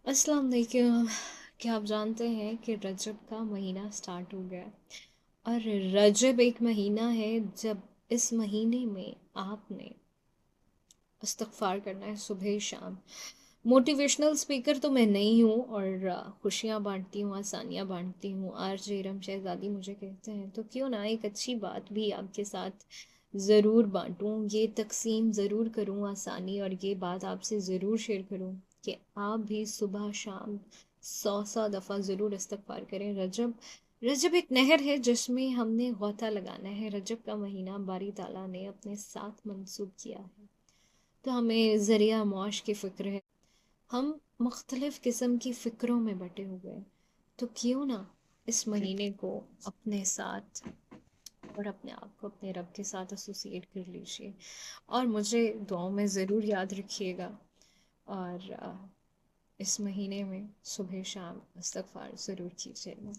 अस्सलाम वालेकुम। क्या आप जानते हैं कि रजब का महीना स्टार्ट हो गया है? और रजब एक महीना है जब इस महीने में आपने इस्तग़फ़ार करना है सुबह शाम। मोटिवेशनल स्पीकर तो मैं नहीं हूँ और खुशियाँ बांटती हूँ, आसानियाँ बांटती हूँ। आरजे इरम शहज़ादी मुझे कहते हैं, तो क्यों ना एक अच्छी बात भी आपके साथ ज़रूर बांटूँ, ये तक़सीम ज़रूर करूँ आसानी, और ये बात आपसे ज़रूर शेयर करूँ कि आप भी सुबह शाम 100 दफ़ा ज़रूर इस्तग़फ़ार करें। रजब रजब एक नहर है जिसमें हमने गोता लगाना है। रजब का महीना बारी ताला ने अपने साथ मंसूब किया है, तो हमें ज़रिया मौश की फ़िक्र है। हम मुख्तलिफ़ किस्म की फ़िक्रों में बटे हुए हैं, तो क्यों ना इस महीने को अपने साथ और अपने आप को अपने रब के साथ एसोसिएट कर लीजिए, और मुझे दुआओं में ज़रूर याद रखिएगा। और इस महीने में सुबह शाम इस्तग़फ़ार ज़रूर कीजिएगा।